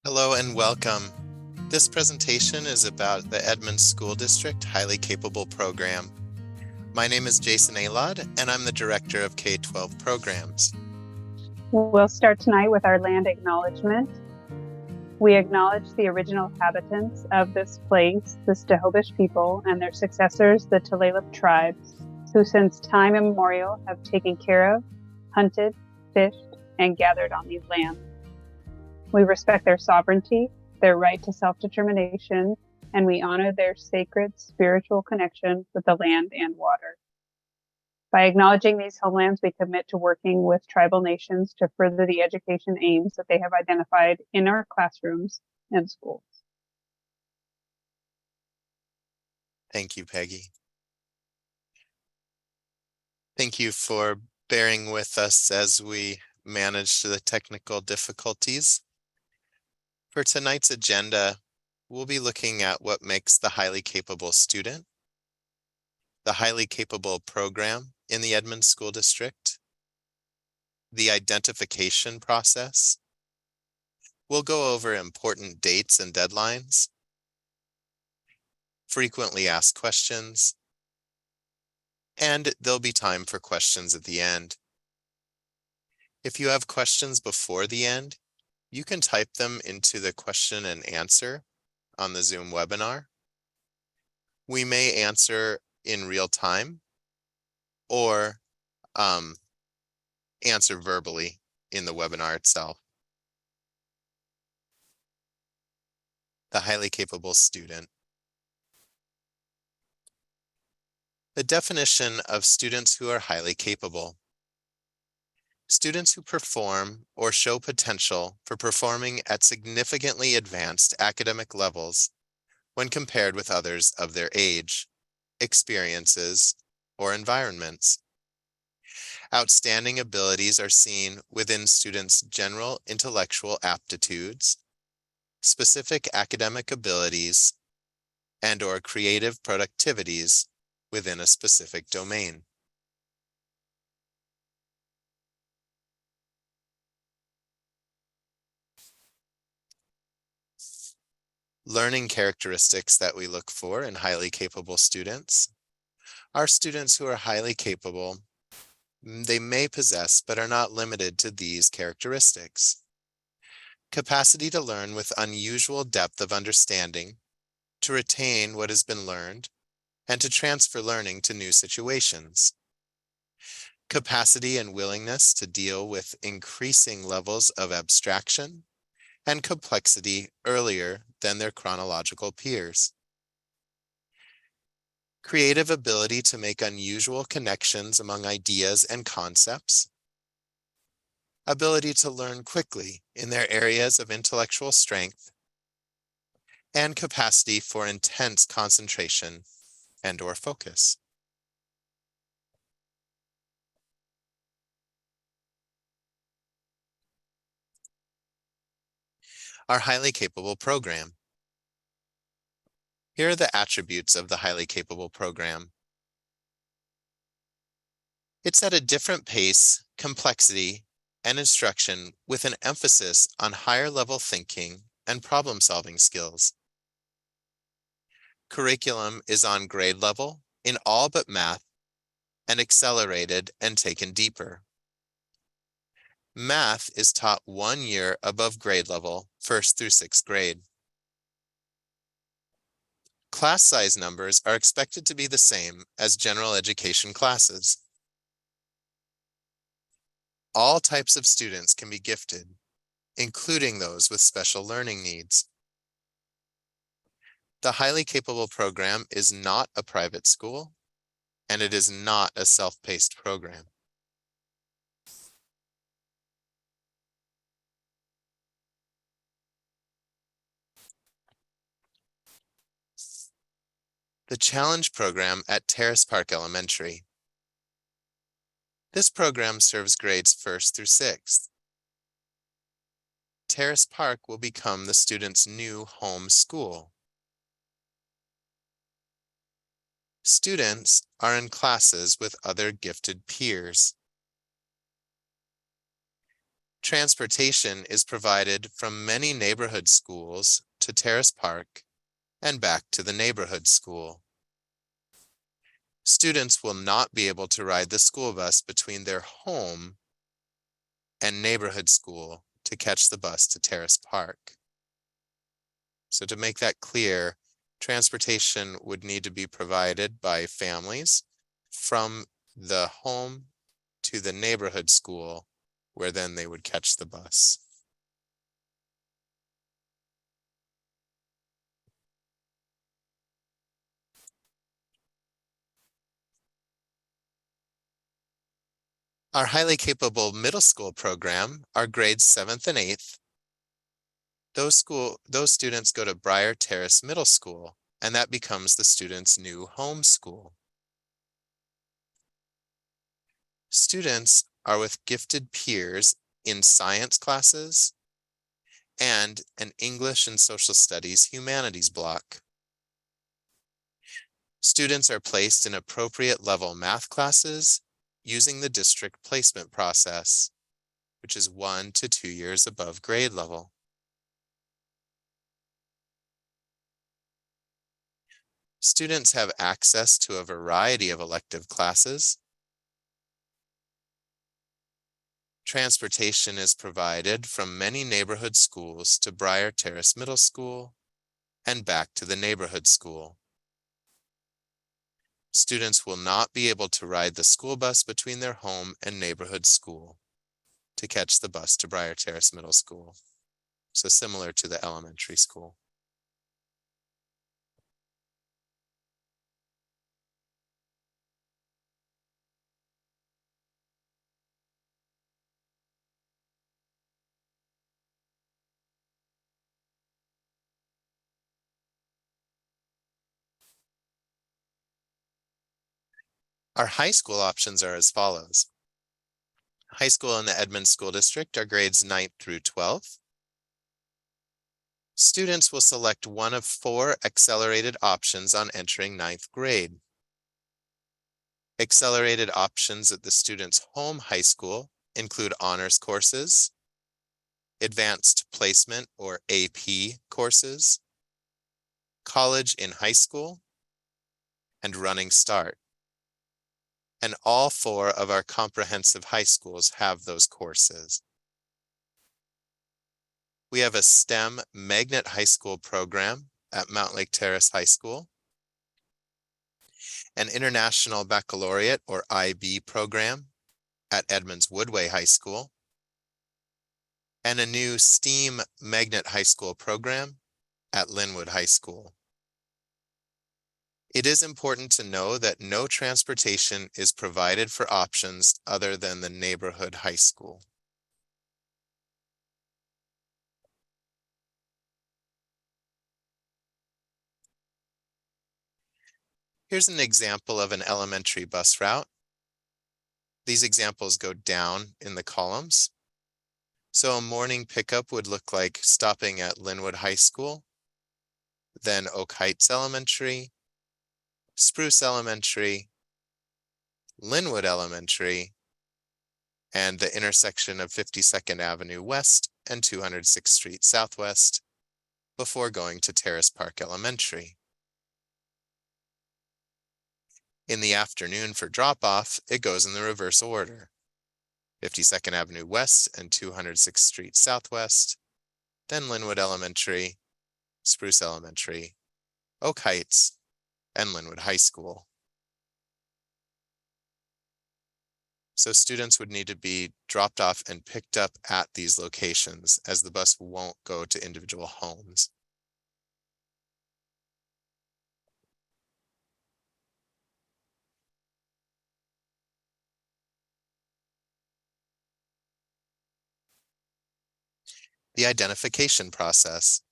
Hello and welcome. This presentation is about the Edmonds School District Highly Capable Program. My name is Jason Alod, and I'm the Director of K-12 Programs. We'll start tonight with our land acknowledgement. We acknowledge the original inhabitants of this place, the Snohomish people, and their successors, the Tulalip tribes, who since time immemorial have taken care of, hunted, fished, and gathered on these lands. We respect their sovereignty, their right to self-determination, and we honor their sacred spiritual connection with the land and water. By acknowledging these homelands, we commit to working with tribal nations to further the education aims that they have identified in our classrooms and schools. Thank you, Peggy. Thank you for bearing with us as we manage the technical difficulties. For tonight's agenda, we'll be looking at what makes the highly capable student, the highly capable program in the Edmonds School District, the identification process. We'll go over important dates and deadlines, frequently asked questions, and there'll be time for questions at the end. If you have questions before the end, you can type them into the question and answer on the Zoom webinar. We may answer in real time or answer verbally in the webinar itself. The highly capable student. The definition of students who are highly capable. Students who perform or show potential for performing at significantly advanced academic levels when compared with others of their age, experiences, or environments. Outstanding abilities are seen within students' general intellectual aptitudes, specific academic abilities, and/or creative productivities within a specific domain. Learning characteristics that we look for in highly capable students. Our students who are highly capable, they may possess but are not limited to these characteristics. Capacity to learn with unusual depth of understanding, to retain what has been learned, and to transfer learning to new situations. Capacity and willingness to deal with increasing levels of abstraction and complexity earlier than their chronological peers. Creative ability to make unusual connections among ideas and concepts. Ability to learn quickly in their areas of intellectual strength. And capacity for intense concentration and/or focus. Our highly capable program. Here are the attributes of the highly capable program. It's at a different pace, complexity, and instruction with an emphasis on higher level thinking and problem-solving skills. Curriculum is on grade level in all but math and accelerated and taken deeper. Math is taught 1 year above grade level, 1st through 6th grade. Class size numbers are expected to be the same as general education classes. All types of students can be gifted, including those with special learning needs. The highly capable program is not a private school, and it is not a self-paced program. The Challenge program at Terrace Park Elementary. This program serves grades 1st through 6th. Terrace Park will become the student's new home school. Students are in classes with other gifted peers. Transportation is provided from many neighborhood schools to Terrace Park and back to the neighborhood school. Students will not be able to ride the school bus between their home and neighborhood school to catch the bus to Terrace Park. So to make that clear, transportation would need to be provided by families from the home to the neighborhood school, where then they would catch the bus. Our highly capable middle school program are grades 7th and 8th. Those students go to Briar Terrace Middle School, and that becomes the student's new home school. Students are with gifted peers in science classes and an English and social studies humanities block. Students are placed in appropriate level math classes using the district placement process, which is 1 to 2 years above grade level. Students have access to a variety of elective classes. Transportation is provided from many neighborhood schools to Briar Terrace Middle School and back to the neighborhood school. Students will not be able to ride the school bus between their home and neighborhood school to catch the bus to Briar Terrace Middle School. So similar to the elementary school. Our high school options are as follows. High school in the Edmonds School District are grades 9th through 12th. Students will select one of 4 accelerated options on entering 9th grade. Accelerated options at the student's home high school include honors courses, advanced placement or AP courses, college in high school, and running start. And all 4 of our comprehensive high schools have those courses. We have a STEM Magnet High School program at Mount Lake Terrace High School, an International Baccalaureate or IB program at Edmonds Woodway High School, and a new STEAM Magnet High School program at Linwood High School. It is important to know that no transportation is provided for options other than the neighborhood high school. Here's an example of an elementary bus route. These examples go down in the columns. So a morning pickup would look like stopping at Linwood High School, then Oak Heights Elementary, Spruce Elementary, Linwood Elementary, and the intersection of 52nd Avenue West and 206th Street Southwest before going to Terrace Park Elementary. In the afternoon for drop-off, it goes in the reverse order. 52nd Avenue West and 206th Street Southwest, then Linwood Elementary, Spruce Elementary, Oak Heights, and Linwood High School. So students would need to be dropped off and picked up at these locations, as the bus won't go to individual homes. The identification process.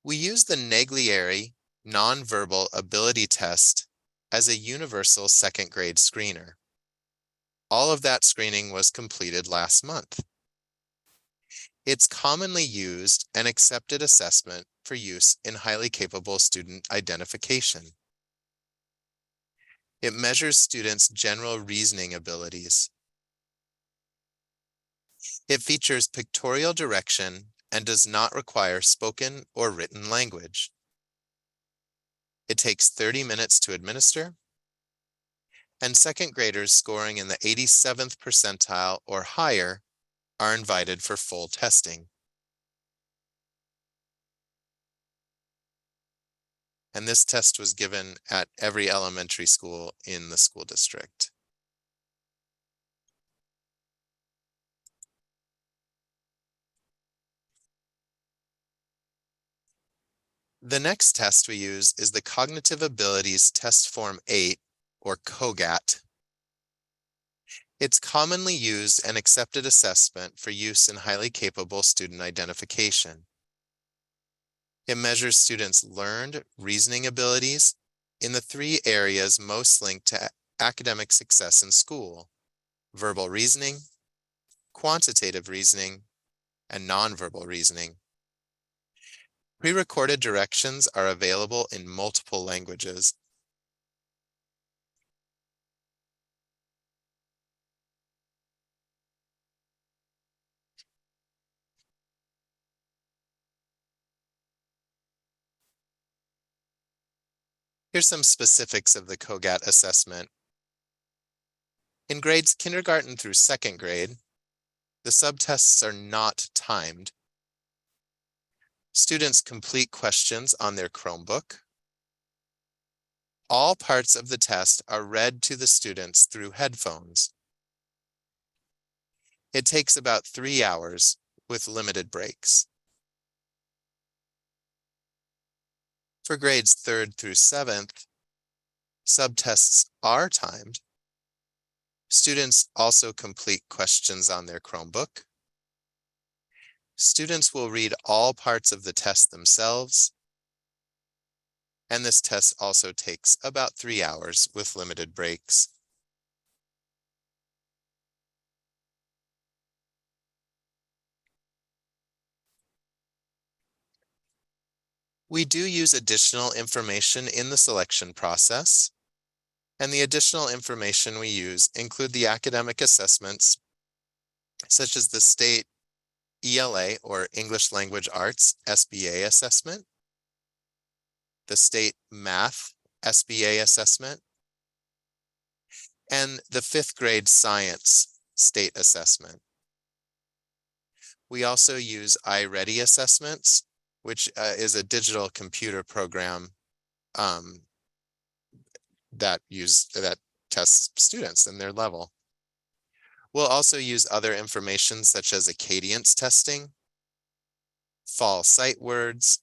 We use the Naglieri nonverbal ability test as a universal second grade screener. All of that screening was completed last month. It's commonly used and accepted assessment for use in highly capable student identification. It measures students' general reasoning abilities. It features pictorial direction and does not require spoken or written language. It takes 30 minutes to administer, and second graders scoring in the 87th percentile or higher are invited for full testing. And this test was given at every elementary school in the school district. The next test we use is the Cognitive Abilities Test Form 8, or COGAT. It's commonly used and accepted assessment for use in highly capable student identification. It measures students' learned reasoning abilities in the 3 areas most linked to academic success in school: verbal reasoning, quantitative reasoning, and nonverbal reasoning. Pre-recorded directions are available in multiple languages. Here's some specifics of the COGAT assessment. In grades kindergarten through 2nd grade, the subtests are not timed. Students complete questions on their Chromebook. All parts of the test are read to the students through headphones. It takes about 3 hours with limited breaks. For grades 3rd through 7th, subtests are timed. Students also complete questions on their Chromebook. Students will read all parts of the test themselves, and this test also takes about 3 hours with limited breaks. We do use additional information in the selection process, and the additional information we use include the academic assessments, such as the state ELA, or English Language Arts SBA assessment, the state math SBA assessment, and the 5th grade science state assessment. We also use iReady assessments, which is a digital computer program that tests students and their level. We'll also use other information such as Acadience testing, fall sight words,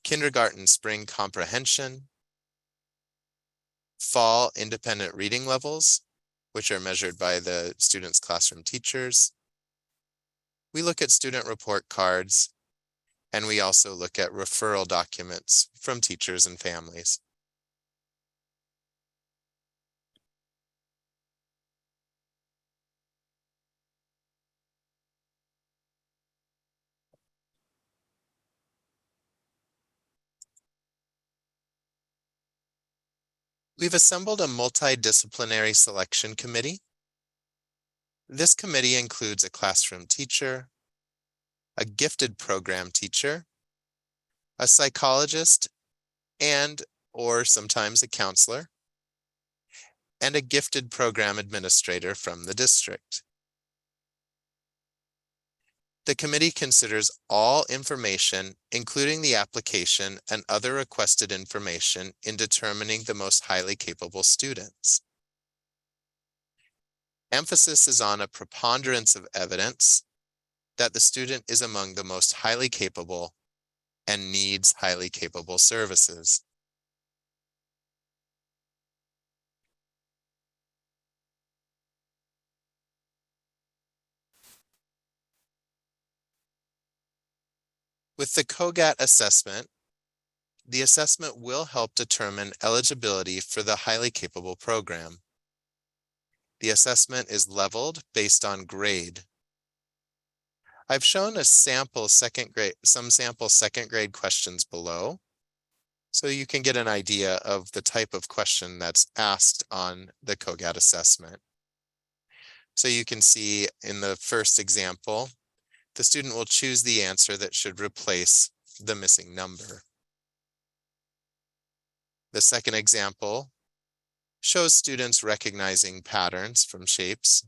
kindergarten spring comprehension, fall independent reading levels, which are measured by the students' classroom teachers. We look at student report cards, and we also look at referral documents from teachers and families. We've assembled a multidisciplinary selection committee. This committee includes a classroom teacher, a gifted program teacher, a psychologist, or sometimes a counselor, and a gifted program administrator from the district. The committee considers all information, including the application and other requested information, in determining the most highly capable students. Emphasis is on a preponderance of evidence that the student is among the most highly capable and needs highly capable services. With the COGAT assessment, the assessment will help determine eligibility for the highly capable program. The assessment is leveled based on grade. I've shown some sample second grade questions below. So you can get an idea of the type of question that's asked on the COGAT assessment. So you can see in the first example, the student will choose the answer that should replace the missing number. The second example shows students recognizing patterns from shapes.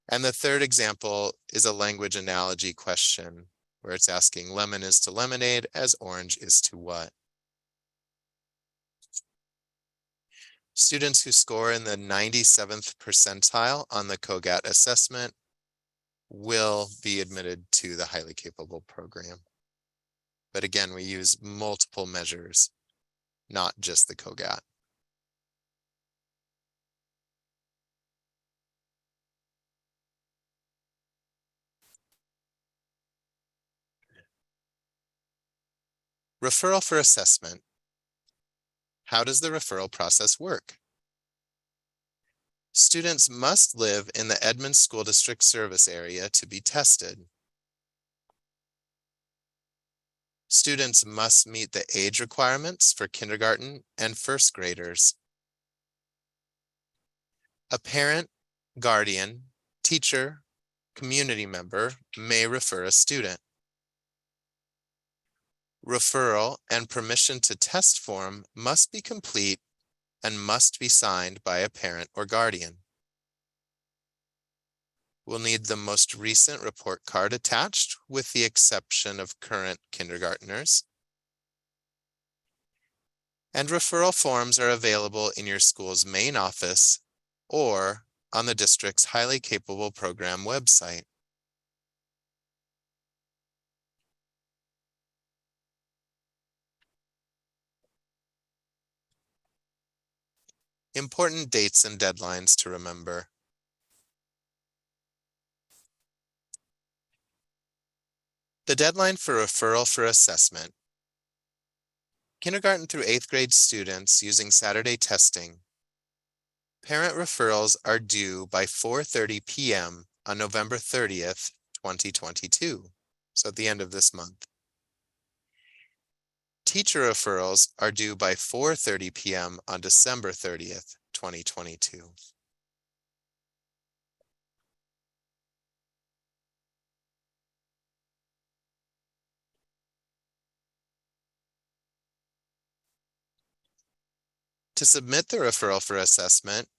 And the third example is a language analogy question where it's asking lemon is to lemonade as orange is to what? Students who score in the 97th percentile on the COGAT assessment will be admitted to the highly capable program. But again, we use multiple measures, not just the COGAT. Referral for assessment. How does the referral process work? Students must live in the Edmonds School District service area to be tested. Students must meet the age requirements for kindergarten and first graders. A parent, guardian, teacher, community member may refer a student. Referral and permission to test form must be complete and must be signed by a parent or guardian. We'll need the most recent report card attached with the exception of current kindergartners. And referral forms are available in your school's main office or on the district's highly capable program website. Important dates and deadlines to remember. The deadline for referral for assessment. Kindergarten through 8th grade students using Saturday testing. Parent referrals are due by 4:30 p.m. on November 30th, 2022, so at the end of this month. Teacher referrals are due by 4:30 p.m. on December 30th, 2022. To submit the referral for assessment,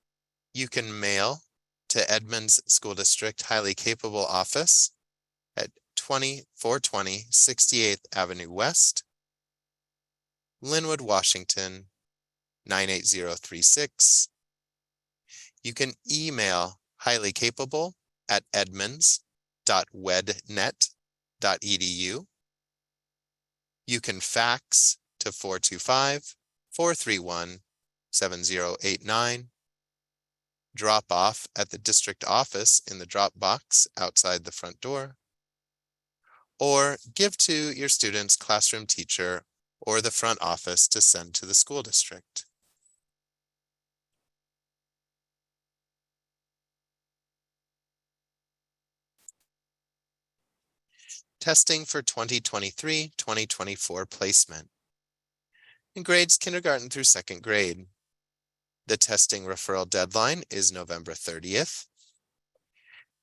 you can mail to Edmonds School District Highly Capable Office at 420 68th Avenue West, Linwood, Washington, 98036. You can email highly capable at edmonds.wednet.edu. You can fax to 425-431-7089. Drop off at the district office in the drop box outside the front door, or give to your student's classroom teacher or the front office to send to the school district. Testing for 2023-2024 placement. In grades kindergarten through 2nd grade, the testing referral deadline is November 30th.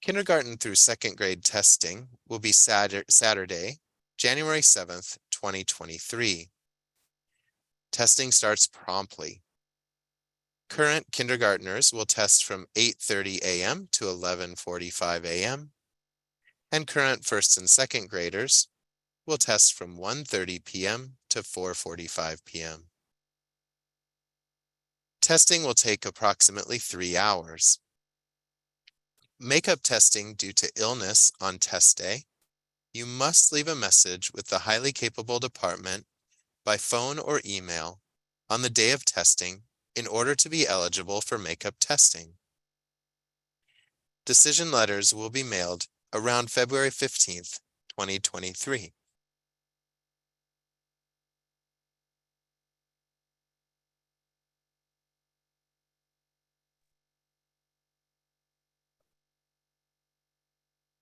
Kindergarten through 2nd grade testing will be Saturday, January 7th, 2023. Testing starts promptly. Current kindergartners will test from 8:30 a.m. to 11:45 a.m. And current 1st and 2nd graders will test from 1:30 p.m. to 4:45 p.m. Testing will take approximately 3 hours. Makeup testing due to illness on test day. You must leave a message with the highly capable department by phone or email on the day of testing in order to be eligible for makeup testing. Decision letters will be mailed around February 15th, 2023.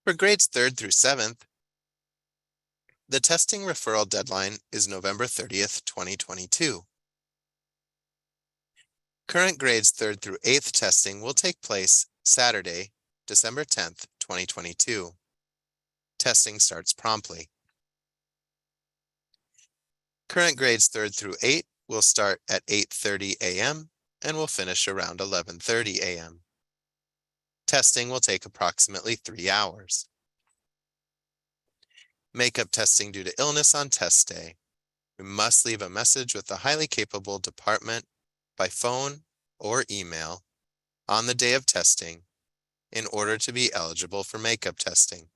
For grades 3rd through 7th, The testing referral deadline is November 30th, 2022. Current grades 3rd through 8th testing will take place Saturday, December 10th, 2022. Testing starts promptly. Current grades 3rd through 8 will start at 8:30 a.m. and will finish around 11:30 a.m. Testing will take approximately 3 hours. Makeup testing due to illness on test day. We must leave a message with the highly capable department by phone or email on the day of testing in order to be eligible for makeup testing.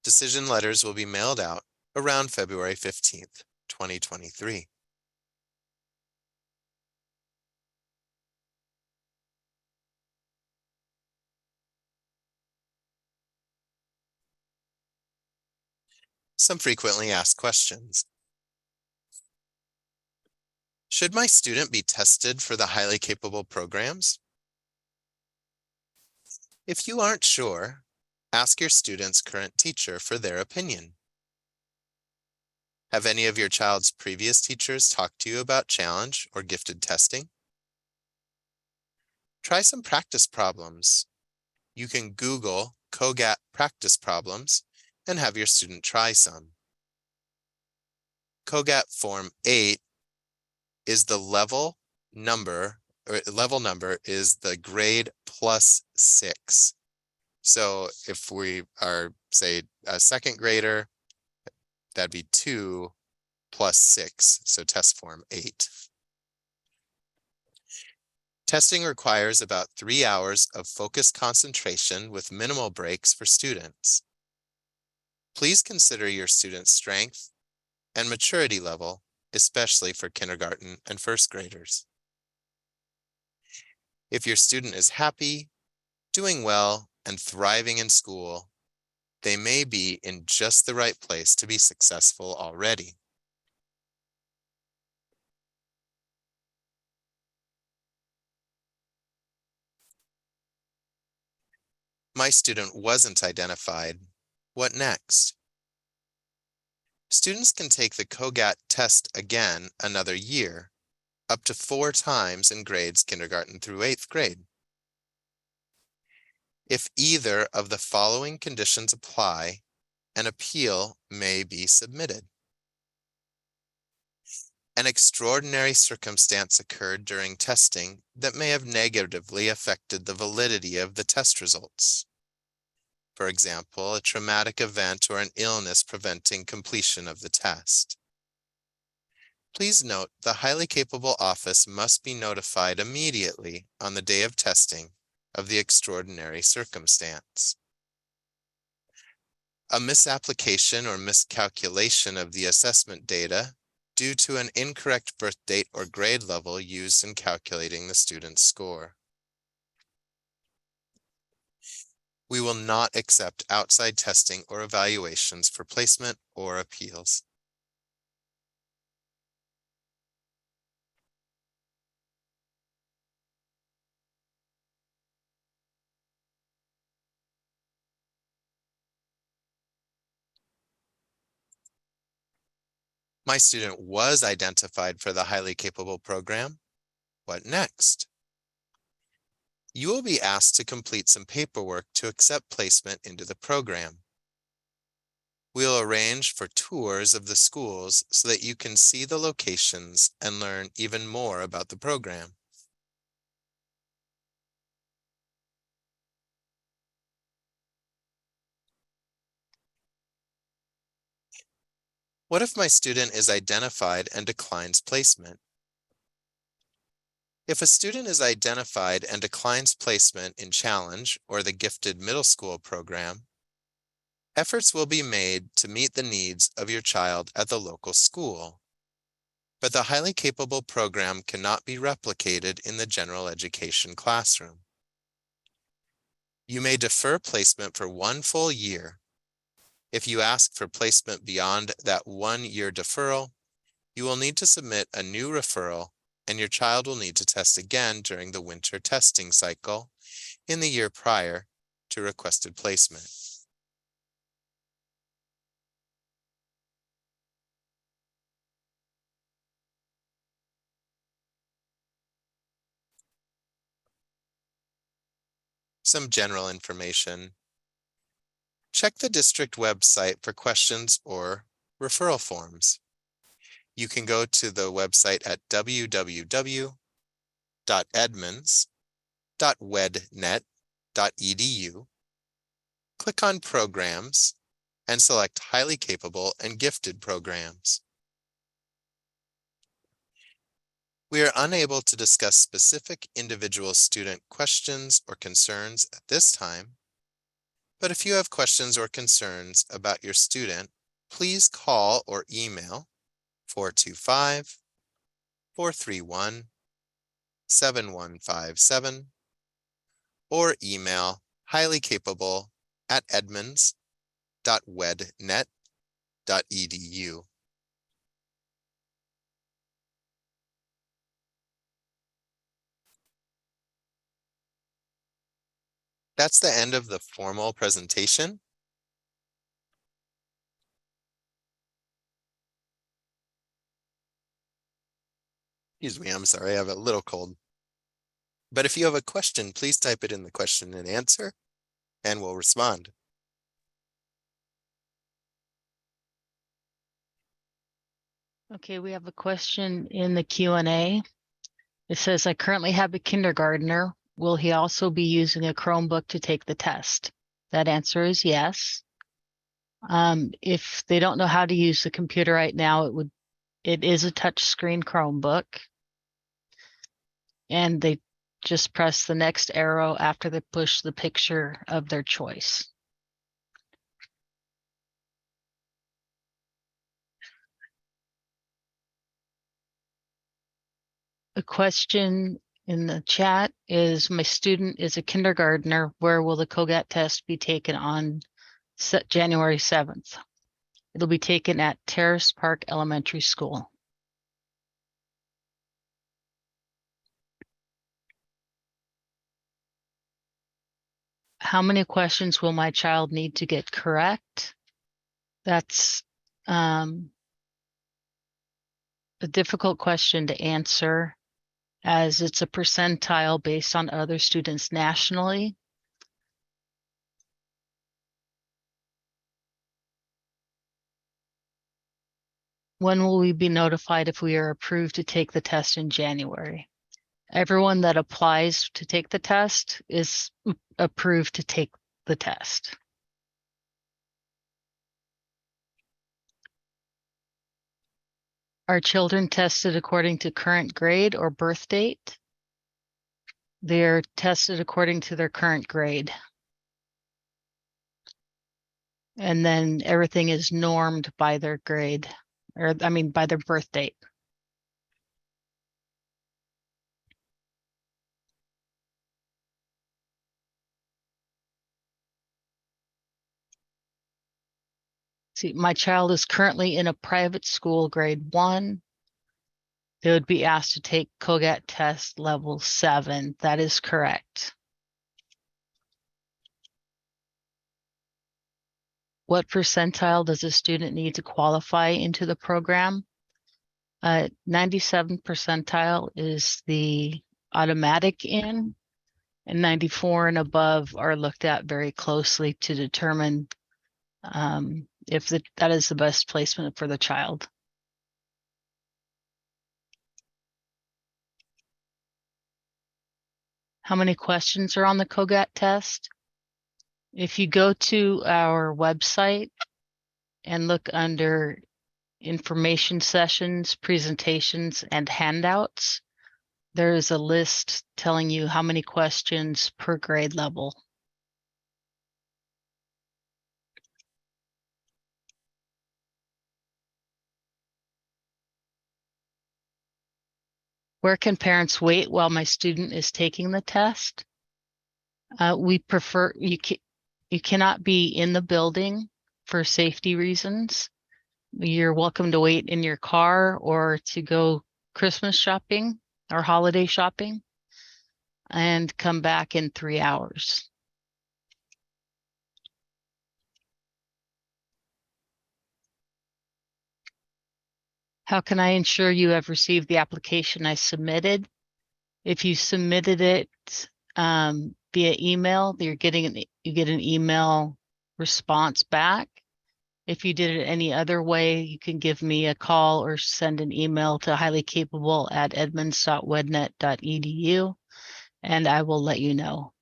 Decision letters will be mailed out around February 15th, 2023. Some frequently asked questions. Should my student be tested for the highly capable programs? If you aren't sure, ask your student's current teacher for their opinion. Have any of your child's previous teachers talked to you about challenge or gifted testing? Try some practice problems. You can Google COGAT practice problems and have your student try some. COGAT Form 8 is the level number is the grade plus 6. So if we are, say, a second grader, that'd be 2 plus 6, so test form 8. Testing requires about 3 hours of focused concentration with minimal breaks for students. Please consider your student's strength and maturity level, especially for kindergarten and first graders. If your student is happy, doing well, and thriving in school, they may be in just the right place to be successful already. My student wasn't identified. What next? Students can take the COGAT test again another year, up to 4 times in grades kindergarten through 8th grade. If either of the following conditions apply, an appeal may be submitted. An extraordinary circumstance occurred during testing that may have negatively affected the validity of the test results. For example, a traumatic event or an illness preventing completion of the test. Please note the highly capable office must be notified immediately on the day of testing of the extraordinary circumstance. A misapplication or miscalculation of the assessment data due to an incorrect birth date or grade level used in calculating the student's score. We will not accept outside testing or evaluations for placement or appeals. My student was identified for the highly capable program. What next? You will be asked to complete some paperwork to accept placement into the program. We'll arrange for tours of the schools so that you can see the locations and learn even more about the program. What if my student is identified and declines placement? If a student is identified and declines placement in Challenge or the Gifted Middle School program, efforts will be made to meet the needs of your child at the local school. But the highly capable program cannot be replicated in the general education classroom. You may defer placement for 1 full year. If you ask for placement beyond that 1-year deferral, you will need to submit a new referral and your child will need to test again during the winter testing cycle in the year prior to requested placement. some general information. Check the district website for questions or referral forms. You can go to the website at www.edmonds.wednet.edu, click on Programs, and select Highly Capable and Gifted Programs. We are unable to discuss specific individual student questions or concerns at this time, but if you have questions or concerns about your student, please call or email 425-431-7157 or email highlycapable@edmonds.wednet.edu. That's the end of the formal presentation. Excuse me, I'm sorry, I have a little cold. But if you have a question, please type it in the question and answer, and we'll respond. Okay, we have a question in the Q&A. It says, I currently have a kindergartner. Will he also be using a Chromebook to take the test? That answer is yes. If they don't know how to use the computer right now, it is a touchscreen Chromebook. And they just press the next arrow after they push the picture of their choice. A question in the chat is, my student is a kindergartner. Where will the COGAT test be taken on January 7th? It'll be taken at Terrace Park Elementary School. How many questions will my child need to get correct? That's a difficult question to answer, as it's a percentile based on other students nationally. When will we be notified if we are approved to take the test in January? Everyone that applies to take the test is approved to take the test. Are children tested according to current grade or birth date? They're tested according to their current grade. And then everything is normed by their grade, or I mean, by their birth date. See, my child is currently in a private school, grade 1. They would be asked to take COGAT test level 7. That is correct. What percentile does a student need to qualify into the program? 97 percentile is the automatic in, and 94 and above are looked at very closely to determine if that is the best placement for the child. How many questions are on the COGAT test? If you go to our website and look under information sessions, presentations, and handouts, there is a list telling you how many questions per grade level. Where can parents wait while my student is taking the test? We prefer, you cannot be in the building for safety reasons. You're welcome to wait in your car or to go Christmas shopping or holiday shopping and come back in 3 hours. How can I ensure you have received the application I submitted? If you submitted it via email, you get an email response back. If you did it any other way, you can give me a call or send an email to highlycapable@edmonds.wednet.edu, and I will let you know.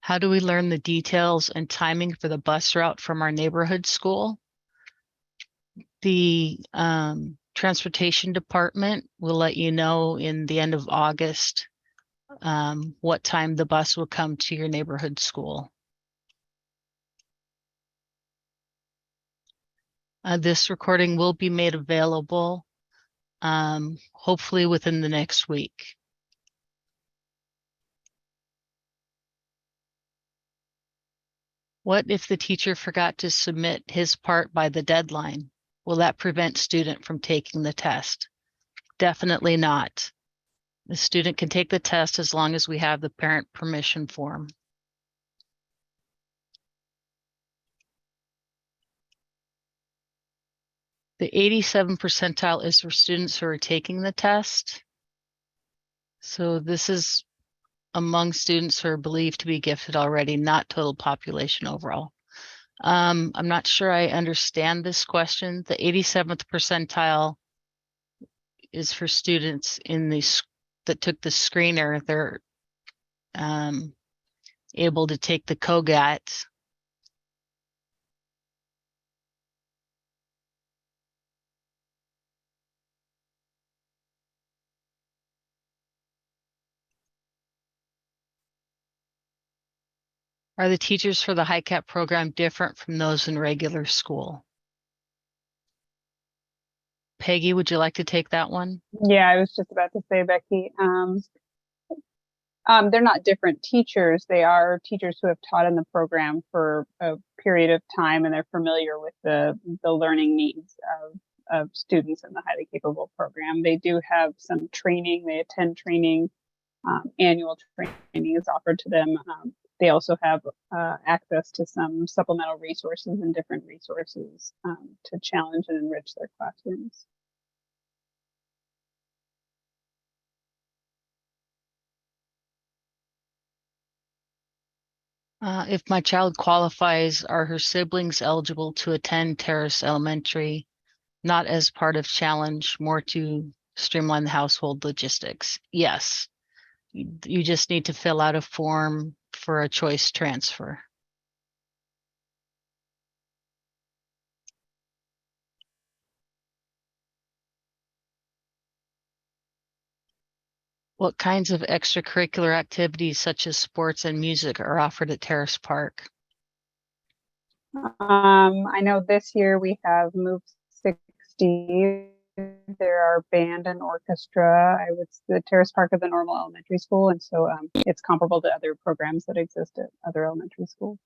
How do we learn the details and timing for the bus route from our neighborhood school? The transportation department will let you know in the end of August what time the bus will come to your neighborhood school. This recording will be made available hopefully within the next week. What if the teacher forgot to submit his part by the deadline? Will that prevent student from taking the test? Definitely not. The student can take the test as long as we have the parent permission form. The 87 percentile is for students who are taking the test. So this is among students who are believed to be gifted already, not total population overall. I'm not sure I understand this question. The 87th percentile is for students that took the screener. They're able to take the COGAT. Are the teachers for the HiCap program different from those in regular school? Peggy, would you like to take that one? Yeah, I was just about to say, Becky, they're not different teachers. They are teachers who have taught in the program for a period of time, and they're familiar with the learning needs of students in the highly capable program. They do have some training. They attend training. Annual training is offered to them. They also have access to some supplemental resources and different resources to challenge and enrich their classrooms. If my child qualifies, are her siblings eligible to attend Terrace Elementary, not as part of challenge, more to streamline the household logistics? Yes. You just need to fill out a form for a choice transfer. What kinds of extracurricular activities such as sports and music are offered at Terrace Park? I know this year we have Move 60. There are band and orchestra. The Terrace Park is a normal elementary school, and so it's comparable to other programs that exist at other elementary schools.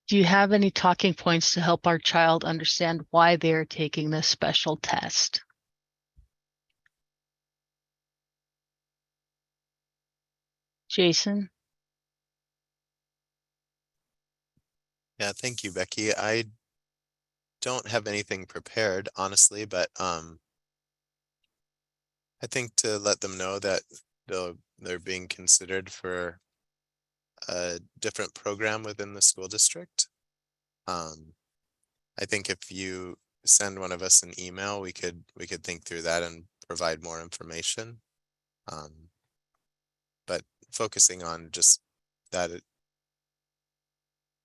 Do you have any talking points to help our child understand why they're taking this special test? Jason? Yeah, thank you, Becky. I don't have anything prepared, honestly, but I think to let them know that they're being considered for a different program within the school district. I think if you send one of us an email, we could think through that and provide more information. But focusing on just that,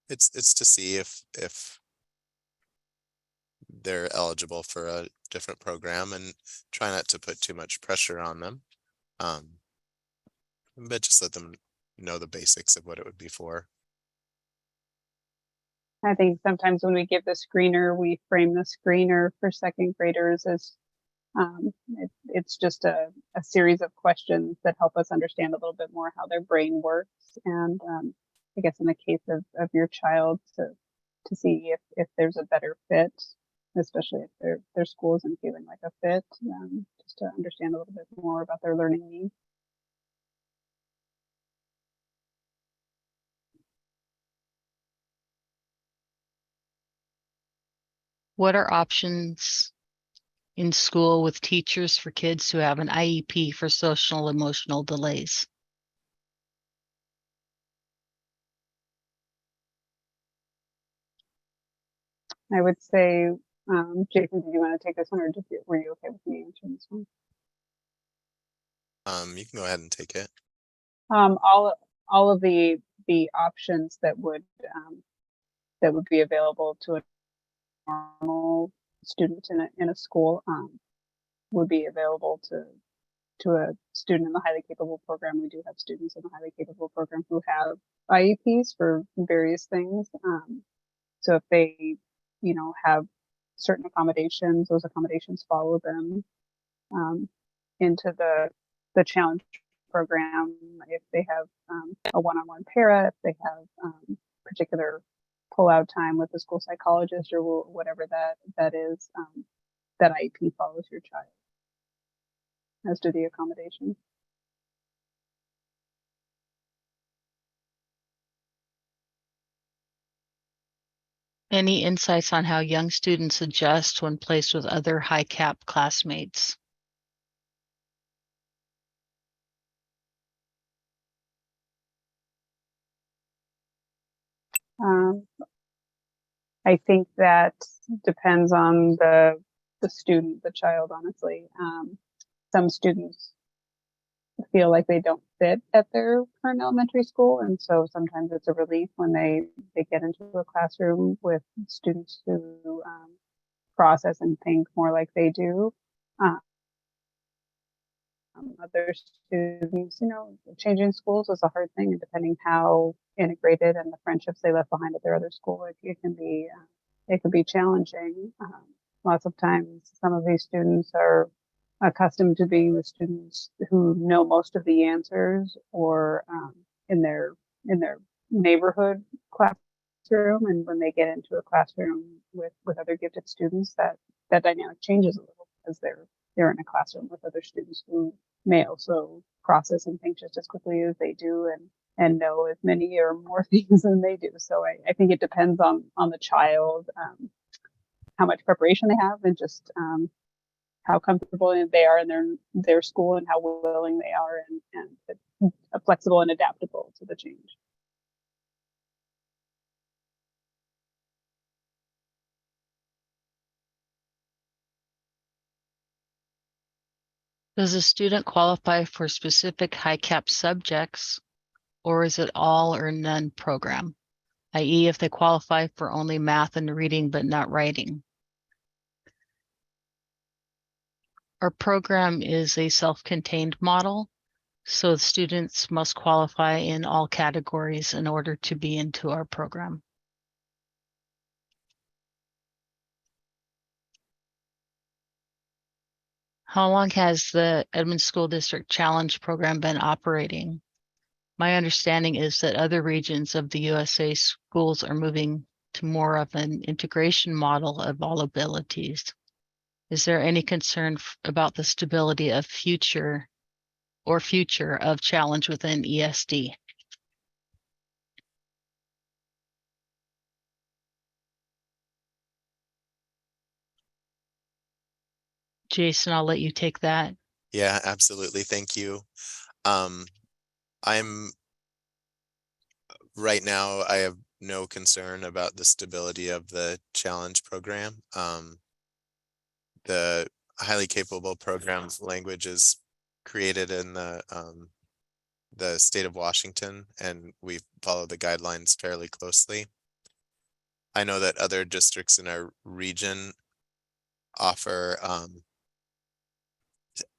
it's to see if they're eligible for a different program, and try not to put too much pressure on them. But just let them know the basics of what it would be for. I think sometimes when we give the screener, we frame the screener for second graders as it's just a series of questions that help us understand a little bit more how their brain works. And I guess in the case of your child, to see if there's a better fit, especially if their school isn't feeling like a fit, just to understand a little bit more about their learning needs. What are options in school with teachers for kids who have an IEP for social emotional delays? I would say, Jason, did you want to take this one, or were you okay with me answering this one? You can go ahead and take it. All of the options that would be available to a normal student in a school would be available to a student in the highly capable program. We do have students in the highly capable program who have IEPs for various things. So if they, have certain accommodations, those accommodations follow them into the challenge program. If they have a one-on-one para, if they have particular pull-out time with the school psychologist or whatever that is, that IEP follows your child, as do the accommodations. Any insights on how young students adjust when placed with other high cap classmates? I think that depends on the student, the child, honestly. Some students feel like they don't fit at their current elementary school, and so sometimes it's a relief when they get into a classroom with students who process and think more like they do. Other students, changing schools is a hard thing, and depending how integrated and the friendships they left behind at their other school, it can be challenging. Lots of times, some of these students are accustomed to being the students who know most of the answers, or in their neighborhood classroom, and when they get into a classroom with other gifted students, that dynamic changes a little, because they're in a classroom with other students who may also process and think just as quickly as they do, and know as many or more things than they do. So I think it depends on the child, how much preparation they have, and just how comfortable they are in their school, and how willing they are, and flexible and adaptable to the change. Does a student qualify for specific high cap subjects, or is it all or none program? i.e., if they qualify for only math and reading but not writing. Our program is a self-contained model, so students must qualify in all categories in order to be into our program. How long has the Edmonds School District Challenge program been operating? My understanding is that other regions of the USA schools are moving to more of an integration model of all abilities. Is there any concern about the stability of future of challenge within ESD? Jason, I'll let you take that. Yeah, absolutely. Thank you. I'm right now, I have no concern about the stability of the challenge program. The highly capable programs language is created in the state of Washington, and we follow the guidelines fairly closely. I know that other districts in our region offer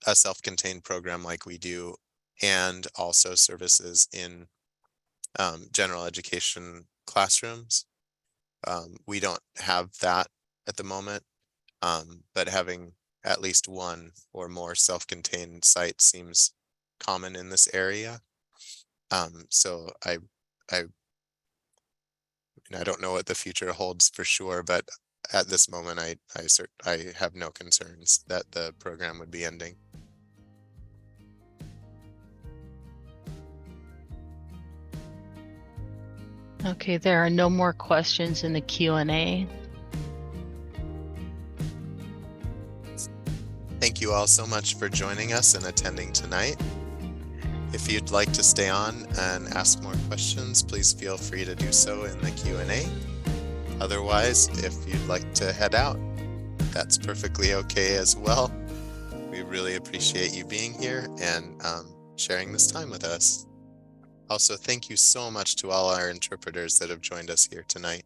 a self-contained program like we do, and also services in general education classrooms. We don't have that at the moment, but having at least one or more self-contained sites seems common in this area. So I don't know what the future holds for sure, but at this moment, I have no concerns that the program would be ending. Okay, there are no more questions in the Q&A. Thank you all so much for joining us and attending tonight. If you'd like to stay on and ask more questions, please feel free to do so in the Q&A. Otherwise, if you'd like to head out, that's perfectly okay as well. We really appreciate you being here and sharing this time with us. Also, thank you so much to all our interpreters that have joined us here tonight.